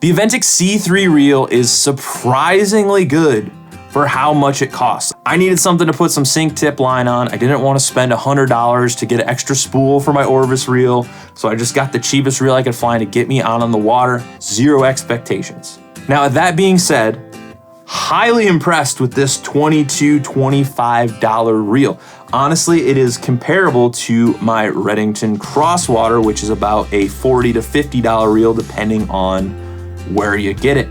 The Aventik C3 reel is surprisingly good for how much it costs. I needed something to put some sink tip line on. I didn't want to spend $100 to get an extra spool for my Orvis reel, so I just got the cheapest reel I could find to get me out on the water. Zero expectations. Now, that being said, highly impressed with this $22, $25 reel. Honestly, it is comparable to my Redington Crosswater, which is about a $40 to $50 reel depending on where you get it.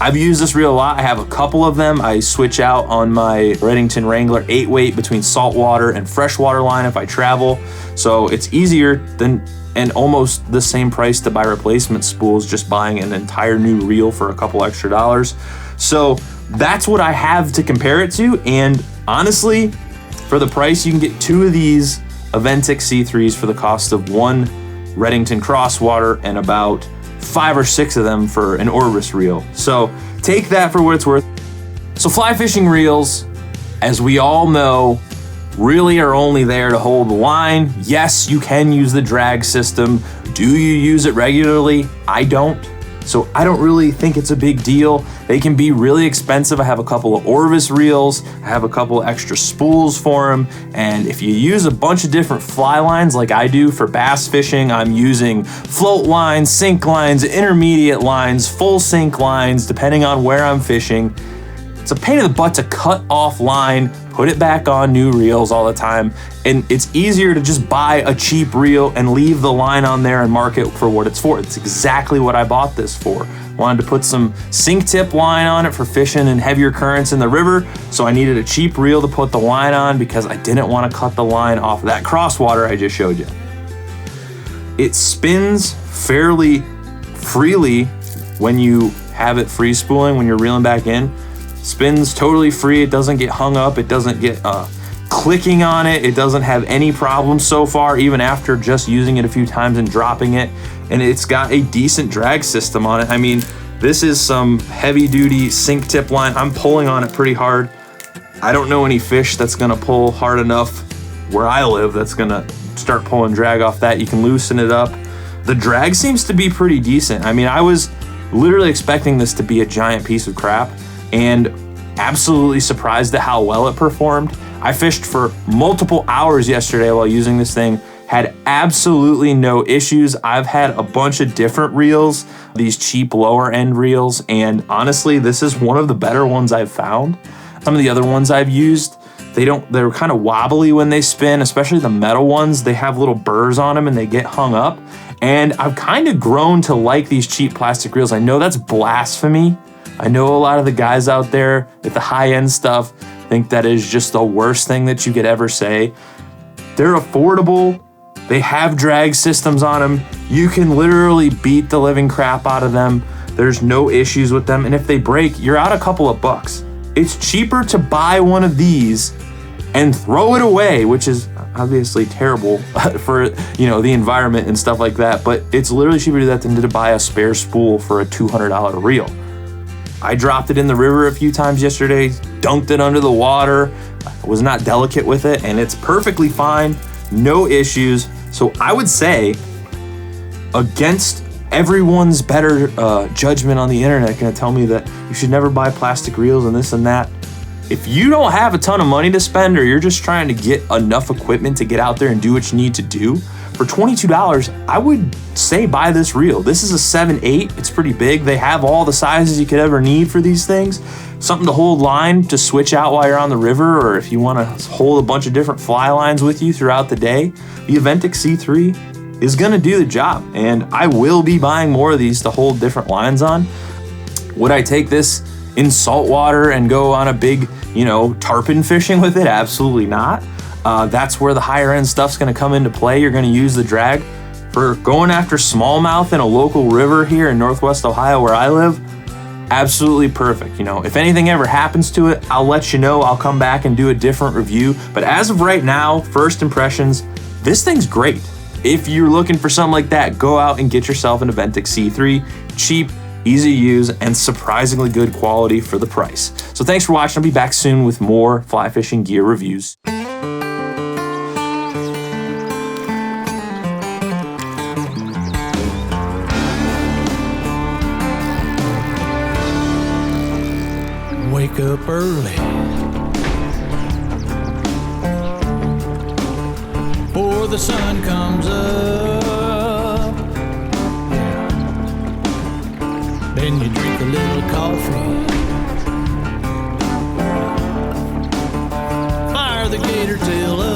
I've used this reel a lot. I have a couple of them. I switch out on my Redington Wrangler 8-weight between saltwater and freshwater line if I travel. So it's easier than and almost the same price to buy replacement spools, just buying an entire new reel for a couple extra dollars. So that's what I have to compare it to. And honestly, for the price, you can get two of these Aventik C3s for the cost of one Redington Crosswater and about 5 or 6 of them for an Orvis reel. So take that for what it's worth. So fly fishing reels, as we all know, really are only there to hold the line. Yes, you can use the drag system. Do you use it regularly? I don't. So I don't really think it's a big deal. They can be really expensive. I have a couple of Orvis reels. I have a couple of extra spools for them. And if you use a bunch of different fly lines like I do for bass fishing, I'm using float lines, sink lines, intermediate lines, full sink lines, depending on where I'm fishing. It's a pain in the butt to cut off line, put it back on new reels all the time. And it's easier to just buy a cheap reel and leave the line on there and mark it for what it's for. It's exactly what I bought this for. Wanted to put some sink tip line on it for fishing in heavier currents in the river. So I needed a cheap reel to put the line on because I didn't want to cut the line off of that crosswater I just showed you. It spins fairly freely when you have it free spooling, when you're reeling back in. Spins totally free. It doesn't get hung up. It doesn't get clicking on it. It doesn't have any problems so far, even after just using it a few times and dropping it. And it's got a decent drag system on it. I mean, this is some heavy duty sink tip line. I'm pulling on it pretty hard. I don't know any fish that's gonna pull hard enough where I live that's gonna start pulling drag off that. You can loosen it up. The drag seems to be pretty decent. I mean, I was literally expecting this to be a giant piece of crap, and absolutely surprised at how well it performed. I fished for multiple hours yesterday while using this thing, had absolutely no issues. I've had a bunch of different reels, these cheap lower end reels, and honestly, this is one of the better ones I've found. Some of the other ones I've used, they're kind of wobbly when they spin, especially the metal ones. They have little burrs on them and they get hung up. And I've kind of grown to like these cheap plastic reels. I know that's blasphemy. I know a lot of the guys out there at the high-end stuff think that is just the worst thing that you could ever say. They're affordable. They have drag systems on them. You can literally beat the living crap out of them. There's no issues with them. And if they break, you're out a couple of bucks. It's cheaper to buy one of these and throw it away, which is obviously terrible for, you know, the environment and stuff like that. But it's literally cheaper to do that than to buy a spare spool for a $200 reel. I dropped it in the river a few times yesterday, dunked it under the water. I was not delicate with it, and it's perfectly fine, no issues. So I would say, against everyone's better judgment on the internet, gonna tell me that you should never buy plastic reels and this and that. If you don't have a ton of money to spend, or you're just trying to get enough equipment to get out there and do what you need to do, for $22, I would say buy this reel. This is a 7/8, it's pretty big. They have all the sizes you could ever need for these things. Something to hold line to switch out while you're on the river, or if you wanna hold a bunch of different fly lines with you throughout the day. The Aventik C3 is gonna do the job, and I will be buying more of these to hold different lines on. Would I take this in saltwater and go on a big, tarpon fishing with it? Absolutely not. That's where the higher end stuff's gonna come into play. You're gonna use the drag. For going after smallmouth in a local river here in Northwest Ohio where I live, absolutely perfect. If anything ever happens to it, I'll let you know. I'll come back and do a different review. But as of right now, first impressions, this thing's great. If you're looking for something like that, go out and get yourself an Aventik C3. Cheap, easy to use, and surprisingly good quality for the price. So thanks for watching. I'll be back soon with more fly fishing gear reviews. wake up early before the sun comes up. Yeah. Then you drink a little coffee, fire the gator tail up.